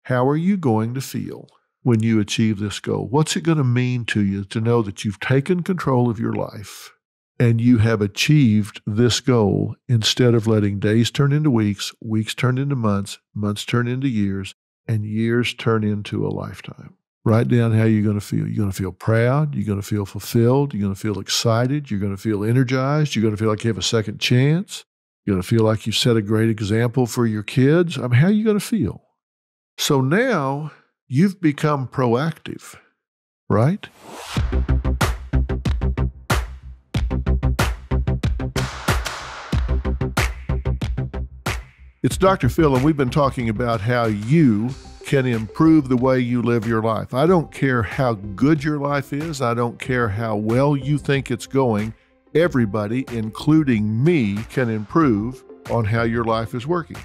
How are you going to feel when you achieve this goal? What's it going to mean to you to know that you've taken control of your life and you have achieved this goal instead of letting days turn into weeks, weeks turn into months, months turn into years, and years turn into a lifetime? Write down how you're going to feel. You're going to feel proud. You're going to feel fulfilled. You're going to feel excited. You're going to feel energized. You're going to feel like you have a second chance. You're going to feel like you've set a great example for your kids. How are you going to feel? So now you've become proactive, right? It's Dr. Phil, and we've been talking about how you can improve the way you live your life. I don't care how good your life is. I don't care how well you think it's going. Everybody, including me, can improve on how your life is working.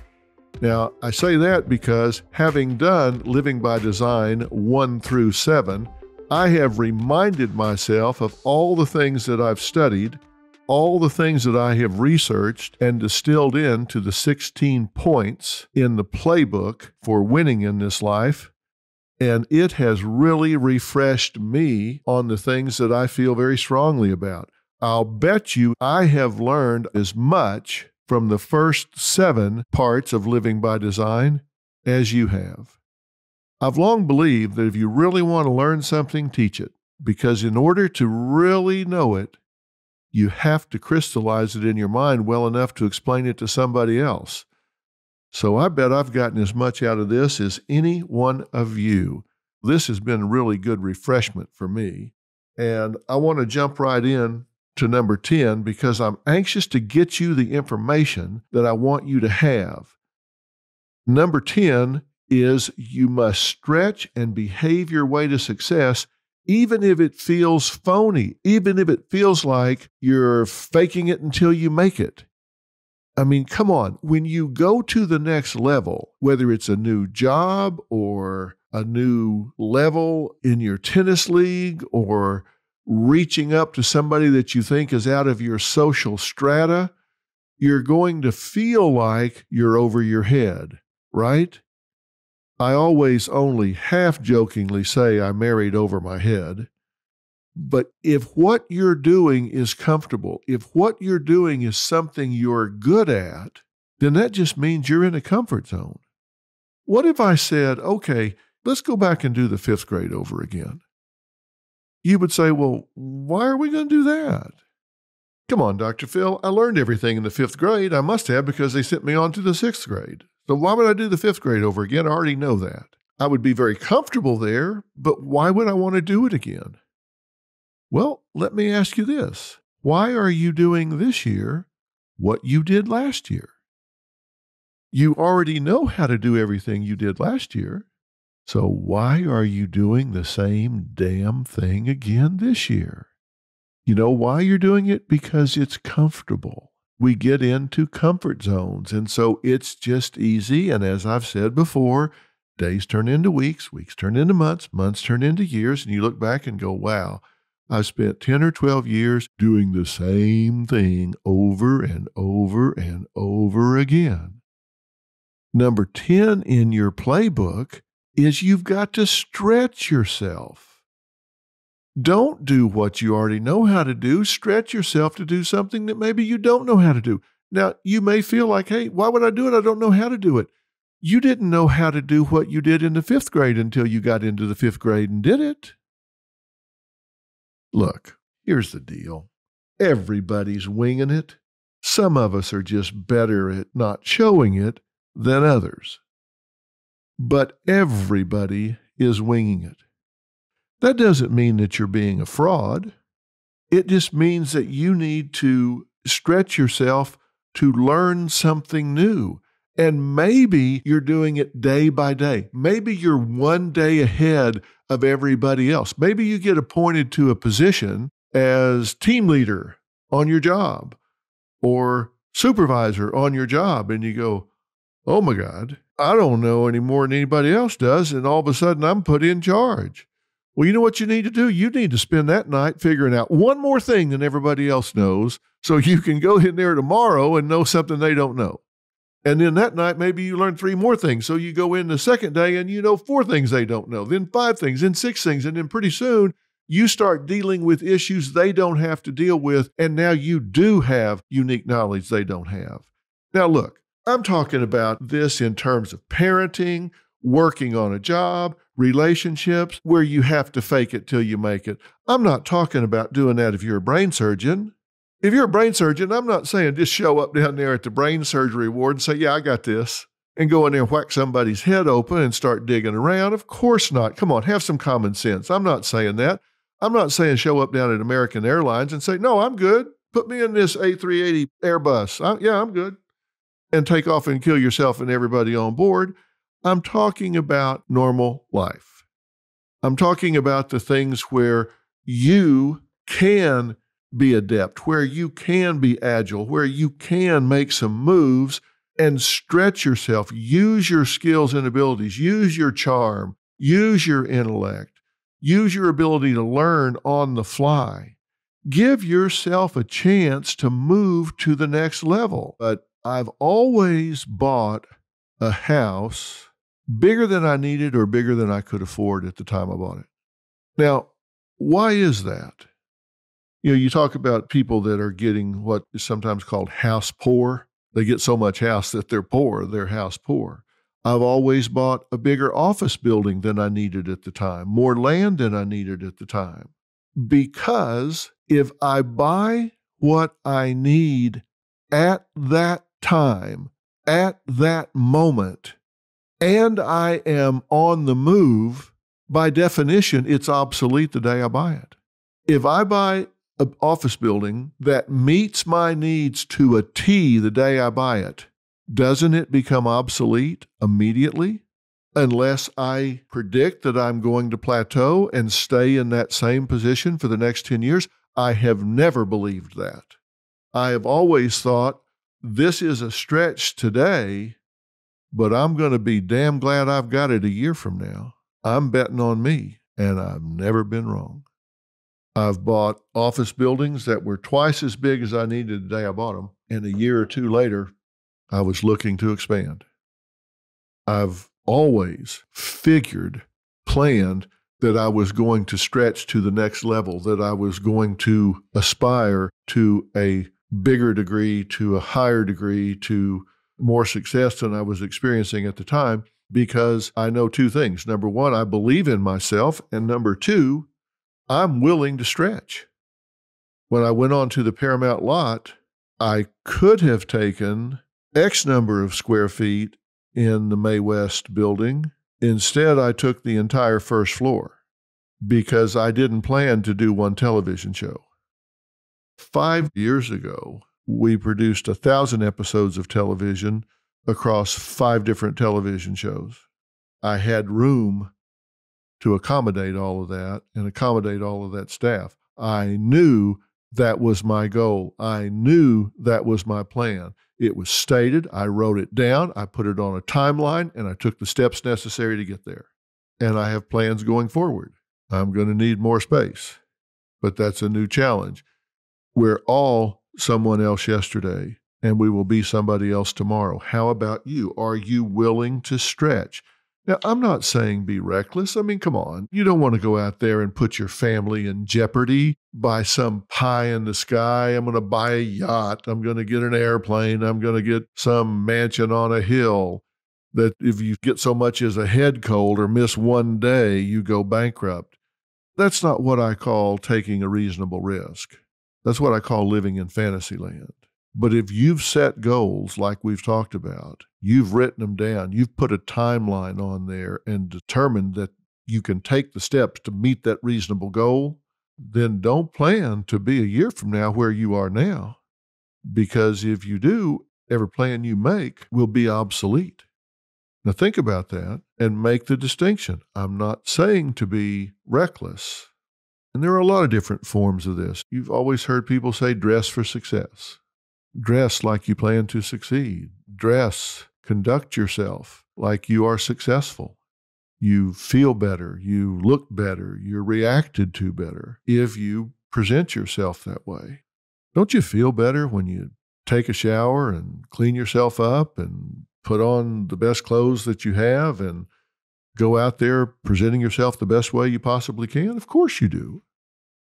Now, I say that because having done Living by Design 1 through 7, I have reminded myself of all the things that I've studied, all the things that I have researched and distilled into the 16 points in the playbook for winning in this life. And it has really refreshed me on the things that I feel very strongly about. I'll bet you I have learned as much from the first 7 parts of Living by Design as you have. I've long believed that if you really want to learn something, teach it, because in order to really know it, you have to crystallize it in your mind well enough to explain it to somebody else. So I bet I've gotten as much out of this as any one of you. This has been a really good refreshment for me. And I want to jump right in to number 10 because I'm anxious to get you the information that I want you to have. Number 10 is you must stretch and behave your way to success, even if it feels phony, even if it feels like you're faking it until you make it. Come on. When you go to the next level, whether it's a new job or a new level in your tennis league or reaching up to somebody that you think is out of your social strata, you're going to feel like you're over your head, right? I always only half-jokingly say I married over my head. But if what you're doing is comfortable, if what you're doing is something you're good at, then that just means you're in a comfort zone. What if I said, okay, let's go back and do the 5th grade over again? You would say, well, why are we going to do that? Come on, Dr. Phil, I learned everything in the 5th grade. I must have because they sent me on to the 6th grade. So why would I do the 5th grade over again? I already know that. I would be very comfortable there, but why would I want to do it again? Well, let me ask you this. Why are you doing this year what you did last year? You already know how to do everything you did last year. So why are you doing the same damn thing again this year? You know why you're doing it? Because it's comfortable. We get into comfort zones, and so it's just easy. And as I've said before, days turn into weeks, weeks turn into months, months turn into years, and you look back and go, wow, I've spent 10 or 12 years doing the same thing over and over and over again. Number 10 in your playbook is you've got to stretch yourself. Don't do what you already know how to do. Stretch yourself to do something that maybe you don't know how to do. Now, you may feel like, hey, why would I do it? I don't know how to do it. You didn't know how to do what you did in the 5th grade until you got into the 5th grade and did it. Look, here's the deal. Everybody's winging it. Some of us are just better at not showing it than others. But everybody is winging it. That doesn't mean that you're being a fraud. It just means that you need to stretch yourself to learn something new. And maybe you're doing it day by day. Maybe you're one day ahead of everybody else. Maybe you get appointed to a position as team leader on your job or supervisor on your job, and you go, oh my God, I don't know any more than anybody else does, and all of a sudden I'm put in charge. Well, you know what you need to do? You need to spend that night figuring out one more thing than everybody else knows so you can go in there tomorrow and know something they don't know. And then that night, maybe you learn 3 more things. So you go in the second day and you know 4 things they don't know, then 5 things, then 6 things. And then pretty soon you start dealing with issues they don't have to deal with. And now you do have unique knowledge they don't have. Now, look, I'm talking about this in terms of parenting, working on a job, relationships, where you have to fake it till you make it. I'm not talking about doing that if you're a brain surgeon. If you're a brain surgeon, I'm not saying just show up down there at the brain surgery ward and say, yeah, I got this, and go in there and whack somebody's head open and start digging around. Of course not. Come on, have some common sense. I'm not saying that. I'm not saying show up down at American Airlines and say, no, I'm good. Put me in this A380 Airbus. Yeah, I'm good. And take off and kill yourself and everybody on board. I'm talking about normal life. I'm talking about the things where you can be adept, where you can be agile, where you can make some moves and stretch yourself. Use your skills and abilities. Use your charm. Use your intellect. Use your ability to learn on the fly. Give yourself a chance to move to the next level. But I've always bought a house bigger than I needed or bigger than I could afford at the time I bought it. Now, why is that? You know, you talk about people that are getting what is sometimes called house poor. They get so much house that they're poor, they're house poor. I've always bought a bigger office building than I needed at the time, more land than I needed at the time. Because if I buy what I need at that time, at that moment, and I am on the move, by definition, it's obsolete the day I buy it. If I buy an office building that meets my needs to a T the day I buy it, doesn't it become obsolete immediately? Unless I predict that I'm going to plateau and stay in that same position for the next 10 years? I have never believed that. I have always thought, this is a stretch today, but I'm going to be damn glad I've got it a year from now. I'm betting on me, and I've never been wrong. I've bought office buildings that were twice as big as I needed the day I bought them, and a year or two later, I was looking to expand. I've always planned that I was going to stretch to the next level, that I was going to aspire to a bigger degree, to a higher degree, to more success than I was experiencing at the time, because I know 2 things. Number 1, I believe in myself, and number 2, I'm willing to stretch. When I went on to the Paramount lot, I could have taken X number of square feet in the May West building. Instead, I took the entire first floor because I didn't plan to do one television show. 5 years ago, we produced 1,000 episodes of television across 5 different television shows. I had room to accommodate all of that and accommodate all of that staff. I knew that was my goal. I knew that was my plan. It was stated. I wrote it down. I put it on a timeline, and I took the steps necessary to get there. And I have plans going forward. I'm going to need more space, but that's a new challenge. We're all someone else yesterday, and we will be somebody else tomorrow. How about you? Are you willing to stretch? Now, I'm not saying be reckless. I mean, come on. You don't want to go out there and put your family in jeopardy by some pie in the sky. I'm going to buy a yacht. I'm going to get an airplane. I'm going to get some mansion on a hill that if you get so much as a head cold or miss one day, you go bankrupt. That's not what I call taking a reasonable risk. That's what I call living in fantasy land. But if you've set goals like we've talked about, you've written them down, you've put a timeline on there and determined that you can take the steps to meet that reasonable goal, then don't plan to be a year from now where you are now. Because if you do, every plan you make will be obsolete. Now think about that and make the distinction. I'm not saying to be reckless. And there are a lot of different forms of this. You've always heard people say dress for success. Dress like you plan to succeed. Dress, conduct yourself like you are successful. You feel better, you look better, you're reacted to better if you present yourself that way. Don't you feel better when you take a shower and clean yourself up and put on the best clothes that you have and go out there presenting yourself the best way you possibly can? Of course you do.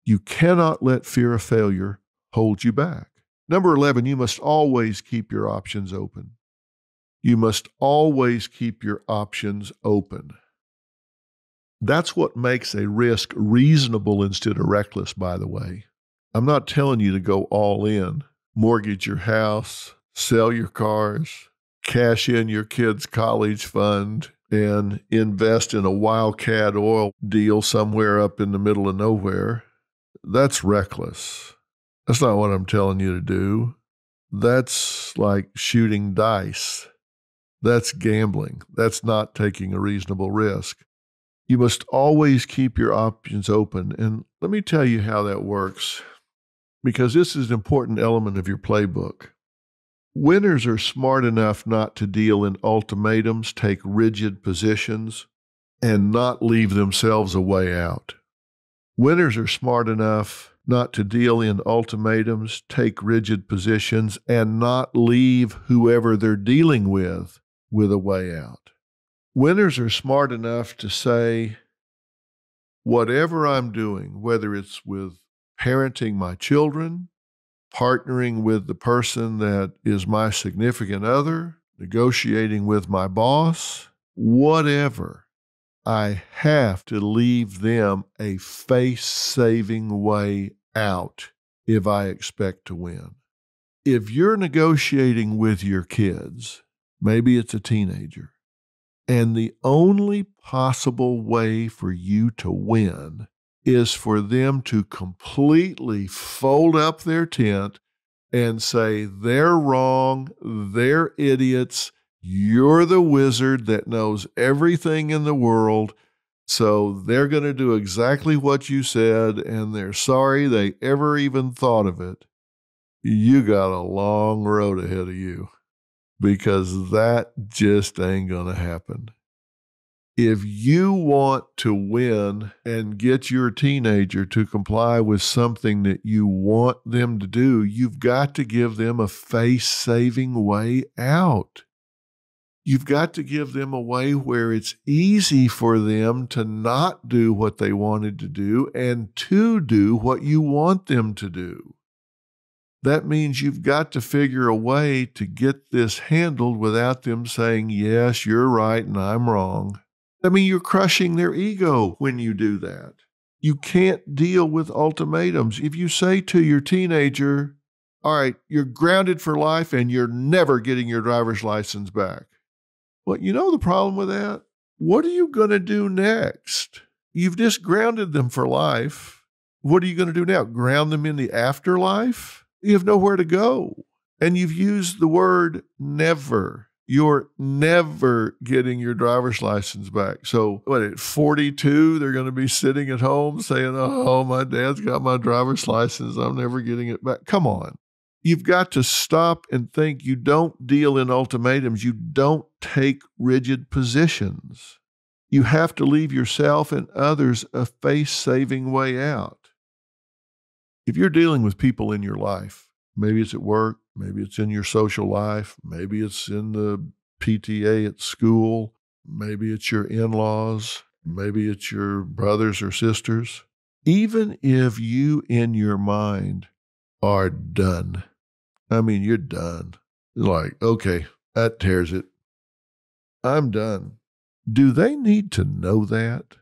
You cannot let fear of failure hold you back. Number 11, you must always keep your options open. You must always keep your options open. That's what makes a risk reasonable instead of reckless, by the way. I'm not telling you to go all in, mortgage your house, sell your cars, cash in your kids' college fund, and invest in a wildcat oil deal somewhere up in the middle of nowhere. That's reckless. That's not what I'm telling you to do. That's like shooting dice. That's gambling. That's not taking a reasonable risk. You must always keep your options open. And let me tell you how that works, because this is an important element of your playbook. Winners are smart enough not to deal in ultimatums, take rigid positions, and not leave themselves a way out. Winners are smart enough not to deal in ultimatums, take rigid positions, and not leave whoever they're dealing with a way out. Winners are smart enough to say, whatever I'm doing, whether it's with parenting my children, partnering with the person that is my significant other, negotiating with my boss, whatever, I have to leave them a face-saving way out if I expect to win. If you're negotiating with your kids, maybe it's a teenager, and the only possible way for you to win is for them to completely fold up their tent and say, they're wrong, they're idiots, you're the wizard that knows everything in the world, so they're going to do exactly what you said, and they're sorry they ever even thought of it. You got a long road ahead of you, because that just ain't going to happen. If you want to win and get your teenager to comply with something that you want them to do, you've got to give them a face-saving way out. You've got to give them a way where it's easy for them to not do what they wanted to do and to do what you want them to do. That means you've got to figure a way to get this handled without them saying, yes, you're right and I'm wrong. I mean, you're crushing their ego when you do that. You can't deal with ultimatums. If you say to your teenager, all right, you're grounded for life and you're never getting your driver's license back. Well, you know the problem with that? What are you going to do next? You've just grounded them for life. What are you going to do now? Ground them in the afterlife? You have nowhere to go. And you've used the word never. You're never getting your driver's license back. So at 42, they're going to be sitting at home saying, oh, my dad's got my driver's license. I'm never getting it back. Come on. You've got to stop and think. You don't deal in ultimatums. You don't take rigid positions. You have to leave yourself and others a face-saving way out. If you're dealing with people in your life, maybe it's at work, maybe it's in your social life, maybe it's in the PTA at school, maybe it's your in-laws, maybe it's your brothers or sisters. Even if you in your mind are done, I mean, you're done. Like, okay, that tears it. I'm done. Do they need to know that?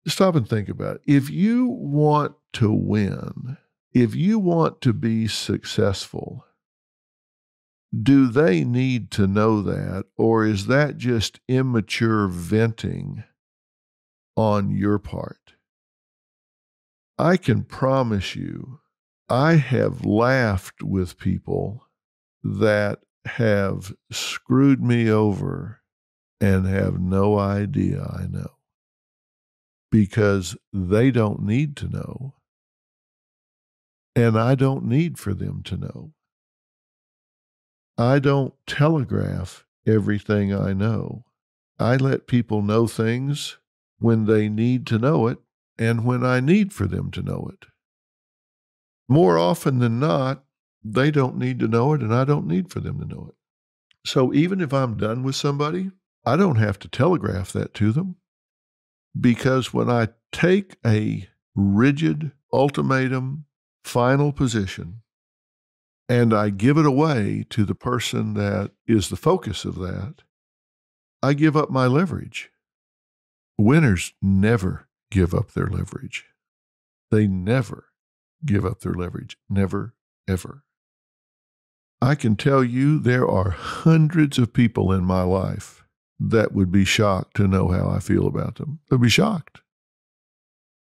Stop and think about it. If you want to win, if you want to be successful, do they need to know that, or is that just immature venting on your part? I can promise you, I have laughed with people that have screwed me over and have no idea I know, because they don't need to know, and I don't need for them to know. I don't telegraph everything I know. I let people know things when they need to know it and when I need for them to know it. More often than not, They don't need to know it, and I don't need for them to know it. So even if I'm done with somebody, I don't have to telegraph that to them, because when I take a rigid ultimatum, final position, and I give it away to the person that is the focus of that, I give up my leverage. Winners never give up their leverage. They never give up their leverage. Never, ever. I can tell you there are hundreds of people in my life that would be shocked to know how I feel about them. They'd be shocked.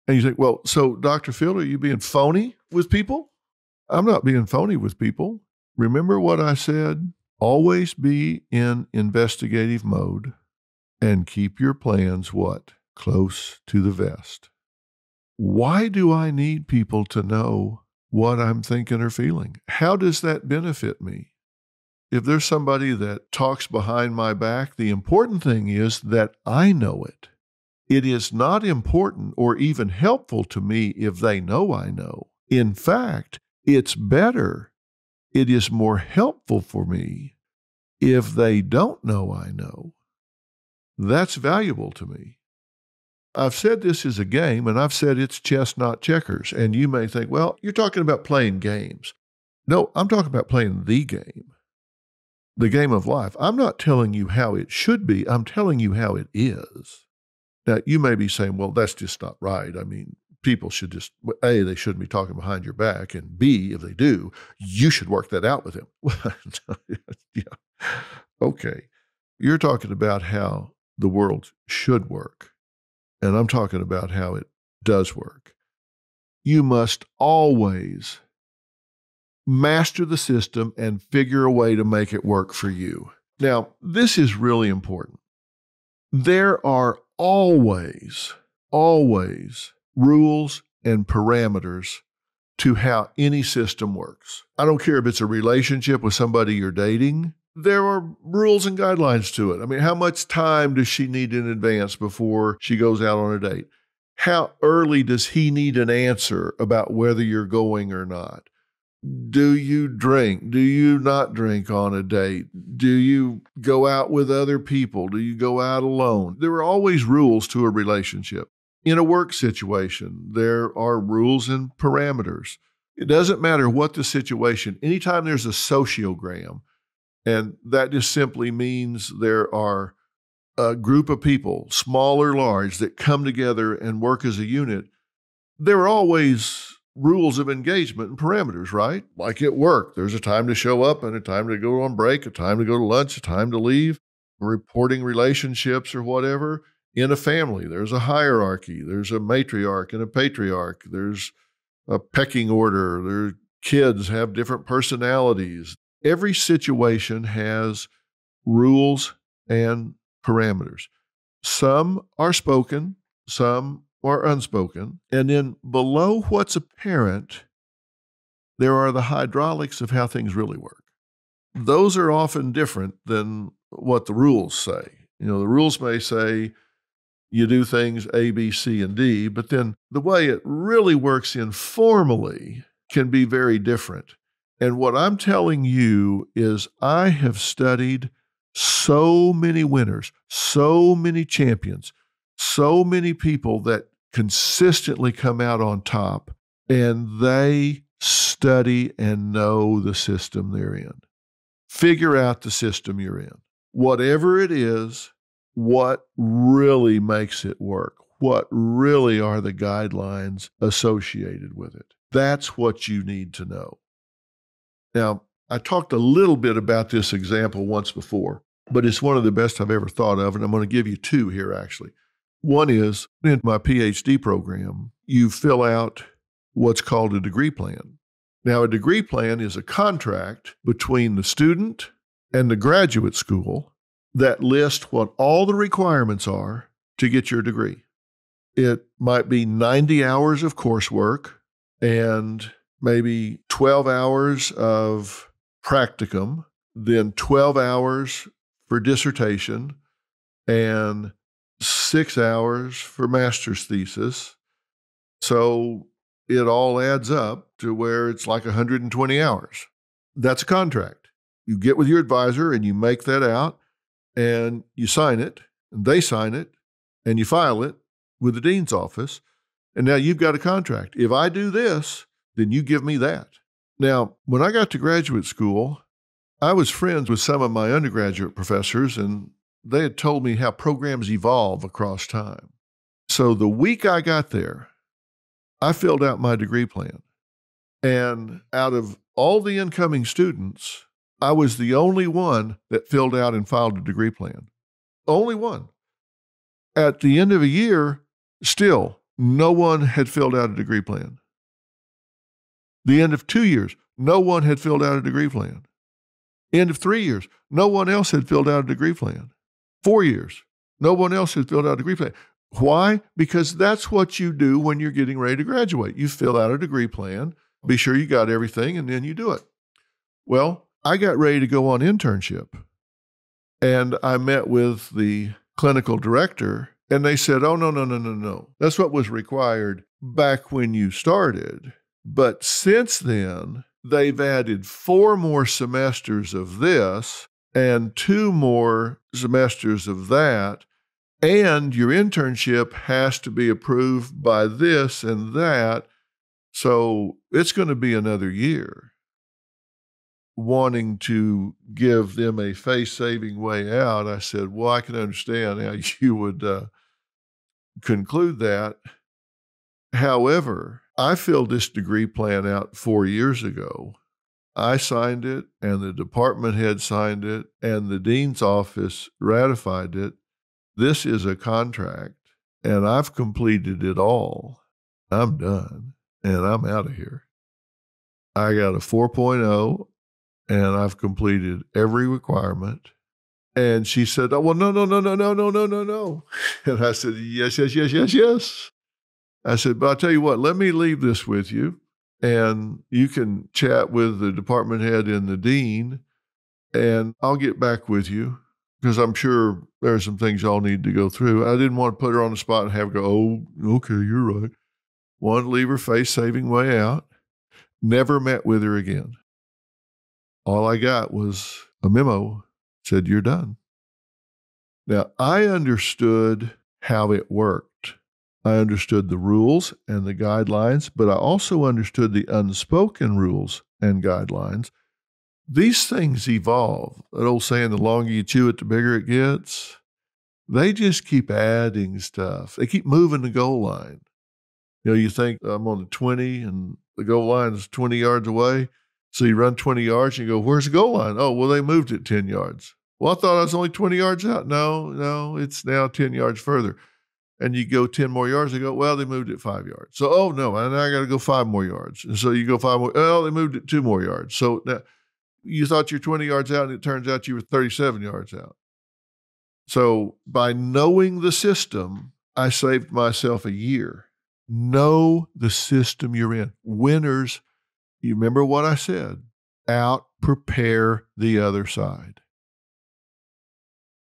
And you think, well, so Dr. Phil, are you being phony with people? I'm not being phony with people. Remember what I said? Always be in investigative mode and keep your plans what? Close to the vest. Why do I need people to know what I'm thinking or feeling? How does that benefit me? If there's somebody that talks behind my back, the important thing is that I know it. It is not important or even helpful to me if they know I know. In fact, it's better. It is more helpful for me if they don't know I know. That's valuable to me. I've said this is a game, and I've said it's chess, not checkers. And you may think, well, you're talking about playing games. No, I'm talking about playing the game of life. I'm not telling you how it should be. I'm telling you how it is. Now, you may be saying, well, that's just not right. I mean, people should just, A, they shouldn't be talking behind your back, and B, if they do, you should work that out with them. Yeah. Okay. You're talking about how the world should work, and I'm talking about how it does work. You must always master the system and figure a way to make it work for you. Now, this is really important. There are always rules and parameters to how any system works. I don't care if it's a relationship with somebody you're dating. There are rules and guidelines to it. I mean, how much time does she need in advance before she goes out on a date? How early does he need an answer about whether you're going or not? Do you drink? Do you not drink on a date? Do you go out with other people? Do you go out alone? There are always rules to a relationship. In a work situation, there are rules and parameters. It doesn't matter what the situation. Anytime there's a sociogram, and that just simply means there are a group of people, small or large, that come together and work as a unit, there are always rules of engagement and parameters, right? Like at work, there's a time to show up and a time to go on break, a time to go to lunch, a time to leave, reporting relationships or whatever. In a family, there's a hierarchy, there's a matriarch and a patriarch, there's a pecking order, their kids have different personalities. Every situation has rules and parameters. Some are spoken, some are unspoken. And then below what's apparent, there are the hydraulics of how things really work. Those are often different than what the rules say. You know, the rules may say you do things A, B, C, and D, but then the way it really works informally can be very different. And what I'm telling you is I have studied so many winners, so many champions, so many people that consistently come out on top, and they study and know the system they're in. Figure out the system you're in. Whatever it is, what really makes it work? What really are the guidelines associated with it? That's what you need to know. Now, I talked a little bit about this example once before, but it's one of the best I've ever thought of, and I'm going to give you two here, actually. One is, in my PhD program, you fill out what's called a degree plan. Now, a degree plan is a contract between the student and the graduate school that lists what all the requirements are to get your degree. It might be 90 hours of coursework and maybe 12 hours of practicum, then 12 hours for dissertation, and 6 hours for master's thesis. So it all adds up to where it's like 120 hours. That's a contract. You get with your advisor and you make that out and you sign it and they sign it and you file it with the dean's office. And now you've got a contract. If I do this, then you give me that. Now, when I got to graduate school, I was friends with some of my undergraduate professors, and they had told me how programs evolve across time. So the week I got there, I filled out my degree plan. And out of all the incoming students, I was the only one that filled out and filed a degree plan. Only one. At the end of a year, still, no one had filled out a degree plan. The end of 2 years, no one had filled out a degree plan. End of 3 years, no one else had filled out a degree plan. 4 years, no one else had filled out a degree plan. Why? Because that's what you do when you're getting ready to graduate. You fill out a degree plan, be sure you got everything, and then you do it. Well, I got ready to go on internship, and I met with the clinical director, and they said, oh, no. That's what was required back when you started. But since then, they've added 4 more semesters of this and 2 more semesters of that. And your internship has to be approved by this and that. So it's going to be another year. Wanting to give them a face-saving way out, I said, well, I can understand how you would conclude that. However, I filled this degree plan out 4 years ago. I signed it, and the department head signed it, and the dean's office ratified it. This is a contract, and I've completed it all. I'm done, and I'm out of here. I got a 4.0, and I've completed every requirement. And she said, oh, well, no. And I said, yes. I said, but I'll tell you what, let me leave this with you, and you can chat with the department head and the dean, and I'll get back with you, because I'm sure there are some things y'all need to go through. I didn't want to put her on the spot and have her go, oh, okay, you're right. Wanted to leave her face-saving way out. Never met with her again. All I got was a memo, said, you're done. Now, I understood how it worked. I understood the rules and the guidelines, but I also understood the unspoken rules and guidelines. These things evolve. That old saying, the longer you chew it, the bigger it gets. They just keep adding stuff. They keep moving the goal line. You think I'm on the 20 and the goal line is 20 yards away. So you run 20 yards and you go, where's the goal line? Oh, well, they moved it 10 yards. Well, I thought I was only 20 yards out. No, it's now 10 yards further. And you go 10 more yards, they go, well, they moved it 5 yards. So, oh, no, and I got to go 5 more yards. And so you go 5 more, oh, they moved it 2 more yards. So now you thought you're 20 yards out, and it turns out you were 37 yards out. So by knowing the system, I saved myself a year. Know the system you're in. Winners, you remember what I said, out-prepare the other side.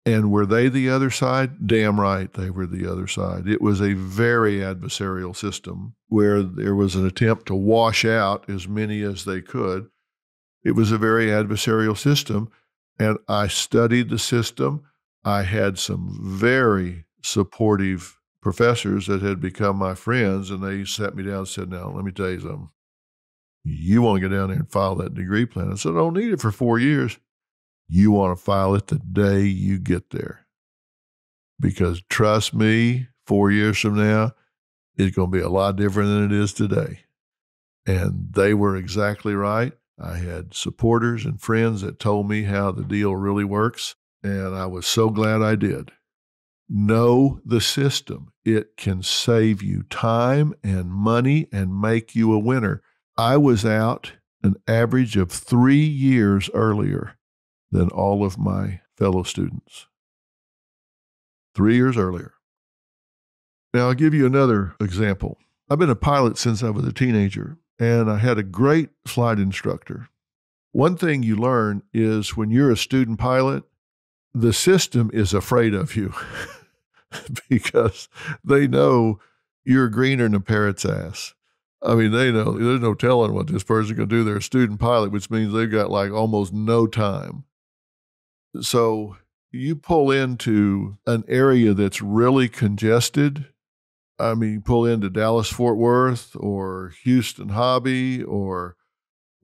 And were they the other side? Damn right they were the other side. It was a very adversarial system where there was an attempt to wash out as many as they could. It was a very adversarial system, and I studied the system. I had some very supportive professors that had become my friends, and they sat me down and said, now, let me tell you something. You want to go down there and file that degree plan? I said, I don't need it for 4 years. You want to file it the day you get there. Because trust me, 4 years from now, it's going to be a lot different than it is today. And they were exactly right. I had supporters and friends that told me how the deal really works, and I was so glad I did. Know the system. It can save you time and money and make you a winner. I was out an average of 3 years earlier than all of my fellow students. 3 years earlier. Now, I'll give you another example. I've been a pilot since I was a teenager, and I had a great flight instructor. One thing you learn is when you're a student pilot, the system is afraid of you because they know you're greener than a parrot's ass. I mean, they know there's no telling what this person's going to do. They're a student pilot, which means they've got like almost no time. So you pull into an area that's really congested. I mean, you pull into Dallas, Fort Worth, or Houston Hobby, or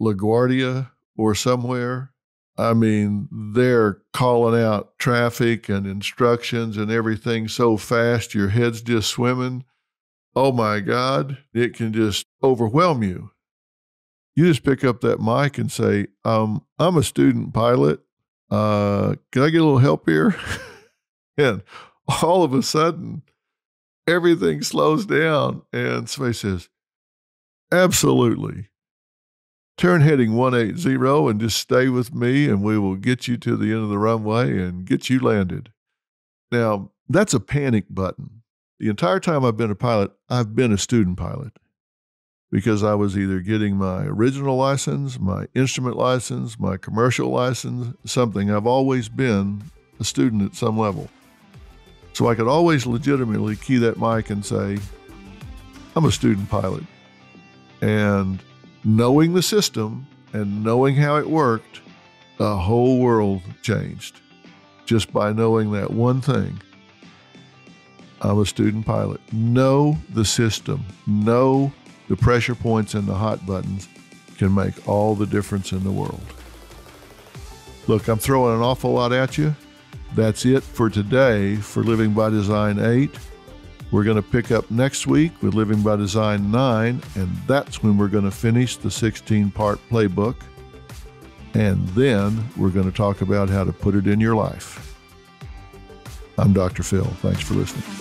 LaGuardia, or somewhere. I mean, they're calling out traffic and instructions and everything so fast, your head's just swimming. Oh my God, it can just overwhelm you. You just pick up that mic and say, I'm a student pilot. Can I get a little help here? And all of a sudden, everything slows down and somebody says, absolutely. Turn heading 180 and just stay with me and we will get you to the end of the runway and get you landed. Now, that's a panic button. The entire time I've been a pilot, I've been a student pilot because I was either getting my original license, my instrument license, my commercial license, something. I've always been a student at some level. So I could always legitimately key that mic and say, I'm a student pilot. And knowing the system and knowing how it worked, the whole world changed just by knowing that one thing. I'm a student pilot. Know the system. Know the pressure points and the hot buttons can make all the difference in the world. Look, I'm throwing an awful lot at you. That's it for today for Living by Design 8. We're going to pick up next week with Living by Design 9, and that's when we're going to finish the 16-part playbook. And then we're going to talk about how to put it in your life. I'm Dr. Phil. Thanks for listening.